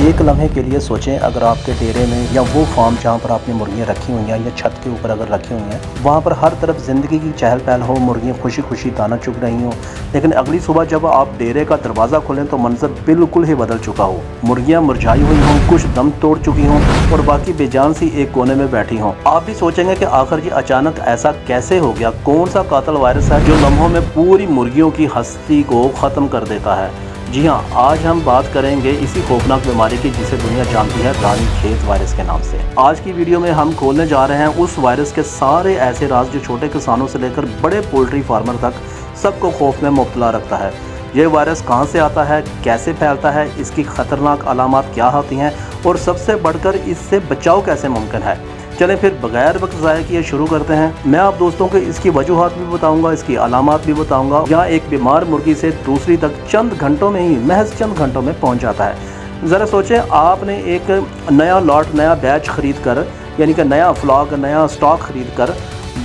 एक लम्हे के लिए सोचें, अगर आपके डेरे में या वो फार्म जहाँ पर आपने मुर्गियाँ रखी हुई हैं या छत के ऊपर अगर रखी हुई हैं, वहाँ पर हर तरफ ज़िंदगी की चहल पहल हो, मुर्गियाँ खुशी खुशी दाना चुग रही हों, लेकिन अगली सुबह जब आप डेरे का दरवाज़ा खोलें तो मंजर बिल्कुल ही बदल चुका हो। मुर्गियाँ मुरझाई हुई हों, कुछ दम तोड़ चुकी हों और बाकी बेजान सी एक कोने में बैठी हों। आप भी सोचेंगे कि आखिर ये अचानक ऐसा कैसे हो गया, कौन सा कातिल वायरस है जो लम्हों में पूरी मुर्गियों की हस्ती को ख़त्म कर देता है। जी हाँ, आज हम बात करेंगे इसी खौफनाक बीमारी की जिसे दुनिया जानती है रानीखेत वायरस के नाम से। आज की वीडियो में हम खोलने जा रहे हैं उस वायरस के सारे ऐसे राज जो छोटे किसानों से लेकर बड़े पोल्ट्री फार्मर तक सबको खौफ में मुब्तला रखता है। ये वायरस कहाँ से आता है, कैसे फैलता है, इसकी खतरनाक अलामात क्या होती हैं और सबसे बढ़कर इससे बचाव कैसे मुमकिन है। चलें फिर बगैर वक्त ज़ाया किए शुरू करते हैं। मैं आप दोस्तों को इसकी वजूहात भी बताऊंगा, इसकी अलामात भी बताऊंगा। यहाँ एक बीमार मुर्गी से दूसरी तक चंद घंटों में ही, महज चंद घंटों में पहुंच जाता है। ज़रा सोचें, आपने एक नया लॉट, नया बैच ख़रीद कर, यानी कि नया फ्लॉग, नया स्टॉक ख़रीद कर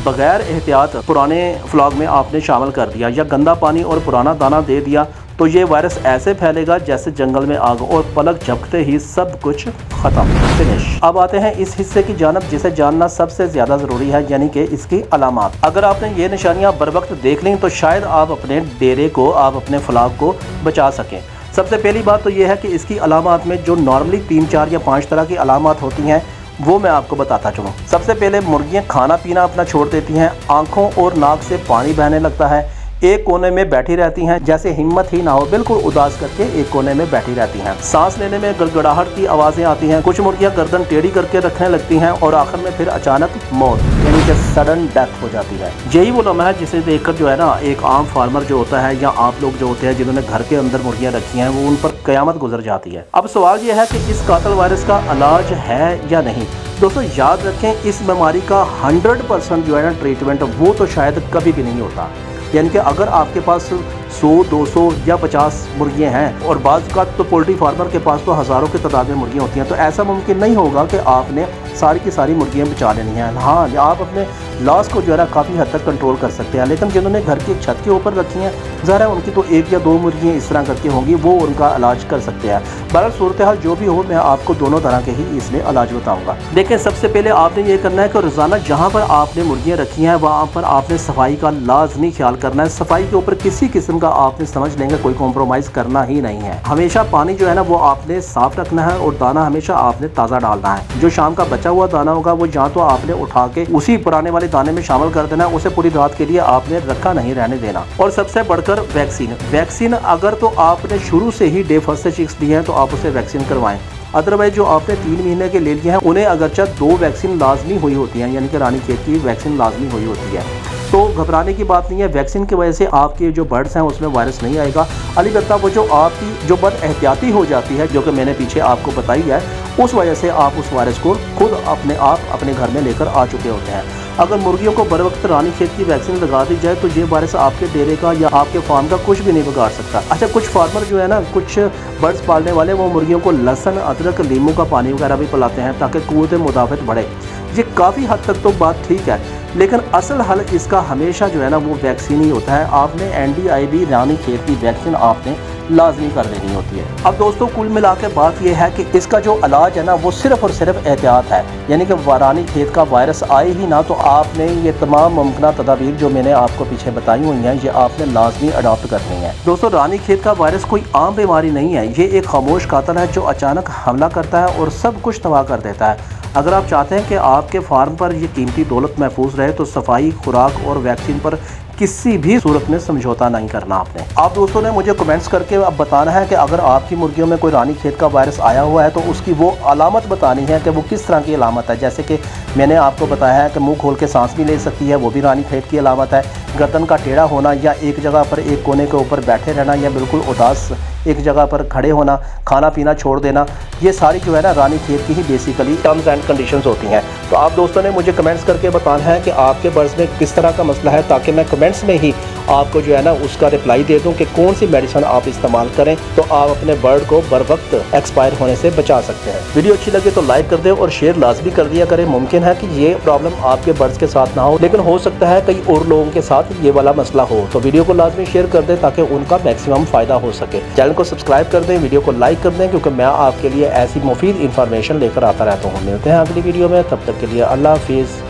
बगैर एहतियात पुराने फ्लॉग में आपने शामिल कर दिया या गंदा पानी और पुराना दाना दे दिया, तो ये वायरस ऐसे फैलेगा जैसे जंगल में आग, और पलक झपकते ही सब कुछ ख़त्म, फिनिश। अब आते हैं इस हिस्से की जानब जिसे जानना सबसे ज़्यादा ज़रूरी है, यानी कि इसकी अलामात। अगर आपने ये निशानियाँ बर वक्त देख लीं तो शायद आप अपने डेरे को, आप अपने फ्लॉग को बचा सकें। सबसे पहली बात तो ये है कि इसकी अलामात में जो नॉर्मली 3, 4 या 5 तरह की अलामात होती हैं वो मैं आपको बताता चलूँ। सबसे पहले मुर्गियाँ खाना पीना अपना छोड़ देती हैं, आंखों और नाक से पानी बहने लगता है, एक कोने में बैठी रहती हैं जैसे हिम्मत ही ना हो, बिल्कुल उदास करके एक कोने में बैठी रहती हैं। सांस लेने में गड़गड़ाहट की आवाज़ें आती हैं, कुछ मुर्गियाँ गर्दन टेढ़ी करके रखने लगती हैं और आखिर में फिर अचानक मौत, यानी कि सडन डेथ हो जाती है। यही वो लम्हा है जिसे देखकर जो है ना, एक आम फार्मर जो होता है या आप लोग जो होते हैं जिन्होंने घर के अंदर मुर्गियाँ रखी हैं, वो उन पर क़यामत गुजर जाती है। अब सवाल ये है कि इस कातिल वायरस का इलाज है या नहीं। दोस्तों याद रखें, इस बीमारी का 100% जो है ना ट्रीटमेंट वो तो शायद कभी भी नहीं होता। यानी कि अगर आपके पास 100, 200 या 50 मुर्गियाँ हैं, और बाज़ का तो पोल्ट्री फार्मर के पास तो हज़ारों की तादाद में मुर्गियाँ होती हैं, तो ऐसा मुमकिन नहीं होगा कि आपने सारी की सारी मुर्गियाँ बचा लेनी हैं। हाँ, आप अपने लॉस को जो है ना काफ़ी हद तक कंट्रोल कर सकते हैं, लेकिन जिन्होंने घर की छत के ऊपर रखी हैं, ज़रा उनकी तो 1 या 2 मुर्गियाँ इस तरह करके होंगी, वो उनका इलाज कर सकते हैं। बहरहाल सूरत हाल जो भी हो, मैं आपको दोनों तरह के ही इसमें इलाज बताऊँगा। देखें, सबसे पहले आपने ये करना है कि रोज़ाना जहाँ पर आपने मुर्गियाँ रखी हैं वहाँ पर आपने सफाई का लाजमी ख्याल करना है। सफाई के ऊपर किसी किस्म का आपने समझ लेंगे कोई कॉम्प्रोमाइज़ करना ही नहीं है। हमेशा पानी जो है ना वो आपने साफ़ रखना है और दाना हमेशा आपने ताज़ा डालना है। जो शाम का बचा हुआ दाना होगा वो या तो आपने उठा के उसी पुराने वाले दाने में शामिल कर देना है, उसे पूरी रात के लिए आपने रखा नहीं रहने देना। और सबसे बढ़कर वैक्सीन अगर तो आपने शुरू से ही डे फर्स्ट से चिक्स लिए हैं तो आप उसे वैक्सीन करवाएं। अदरवाइज जो आपने 3 महीने के ले लिए हैं उन्हें अगरचा 2 वैक्सीन लाजमी हुई होती हैं, यानी कि रानीखेत की वैक्सीन लाजमी हुई होती है। तो घबराने की बात नहीं है, वैक्सीन की वजह से आपके जो बर्ड्स हैं उसमें वायरस नहीं आएगा। अलबत्ता वो जो आपकी जो बद एहतियाती हो जाती है, जो कि मैंने पीछे आपको बताई है, उस वजह से आप उस वायरस को खुद अपने घर में लेकर आ चुके होते हैं। अगर मुर्गियों को बर वक्त रानीखेत की वैक्सीन लगा दी जाए तो ये वायरस आपके डेरे का या आपके फार्म का कुछ भी नहीं बिगाड़ सकता। अच्छा, कुछ फार्मर जो है ना, कुछ बर्ड्स पालने वाले, वो मुर्गियों को लहसुन, अदरक, नींबू का पानी वगैरह भी पिलाते हैं ताकि क़ुव्वत मुदाफ़त बढ़े। ये काफ़ी हद तक तो बात ठीक है, लेकिन असल हल इसका हमेशा जो है ना वो वैक्सीन ही होता है। आपने NDIB रानीखेत की वैक्सीन आपने लाजमी कर देनी होती है। अब दोस्तों कुल मिला के बात यह है कि इसका जो इलाज है ना वो सिर्फ़ और सिर्फ एहतियात है, यानी कि रानीखेत का वायरस आए ही ना तो आपने ये तमाम मुमकिन तदाबीर जो मैंने आपको पीछे बताई हुई हैं ये आपने लाजमी अडॉप्ट करनी है। दोस्तों रानीखेत का वायरस कोई आम बीमारी नहीं है, ये एक खामोश कातिल है जो अचानक हमला करता है और सब कुछ तबाह कर देता है। अगर आप चाहते हैं कि आपके फार्म पर ये कीमती दौलत महफूज रहे तो सफाई, खुराक और वैक्सीन पर किसी भी सूरत में समझौता नहीं करना आपने। आप दोस्तों ने मुझे कमेंट्स करके अब बताना है कि अगर आपकी मुर्गियों में कोई रानीखेत का वायरस आया हुआ है तो उसकी वो अलामत बतानी है कि वो किस तरह की अलामत है। जैसे कि मैंने आपको बताया है कि मुंह खोल के सांस भी ले सकती है, वो भी रानीखेत की अलामत है। गर्दन का टेढ़ा होना या एक जगह पर एक कोने के ऊपर बैठे रहना या बिल्कुल उदास एक जगह पर खड़े होना, खाना पीना छोड़ देना, ये सारी जो है ना रानीखेत की ही बेसिकली टर्म्स एंड कंडीशंस होती हैं। तो आप दोस्तों ने मुझे कमेंट्स करके बताना है कि आपके बर्ड्स में किस तरह का मसला है, ताकि मैं कमेंट्स में ही आपको जो है ना उसका रिप्लाई दे दूं कि कौन सी मेडिसिन आप इस्तेमाल करें तो आप अपने बर्ड को बर वक्त एक्सपायर होने से बचा सकते हैं। वीडियो अच्छी लगे तो लाइक कर दें और शेयर लाजमी कर दिया करें। मुमकिन है कि ये प्रॉब्लम आपके बर्ड्स के साथ ना हो, लेकिन हो सकता है कई और लोगों के साथ ये वाला मसला हो, तो वीडियो को लाजमी शेयर कर दें ताकि उनका मैक्सिमम फायदा हो सके। चैनल को सब्सक्राइब कर दें, वीडियो को लाइक कर दें, क्योंकि मैं आपके लिए ऐसी मुफीद इंफॉर्मेशन लेकर आता रहता हूँ। मिलते हैं अगली वीडियो में, तब तक के लिए अल्लाह हाफिज़।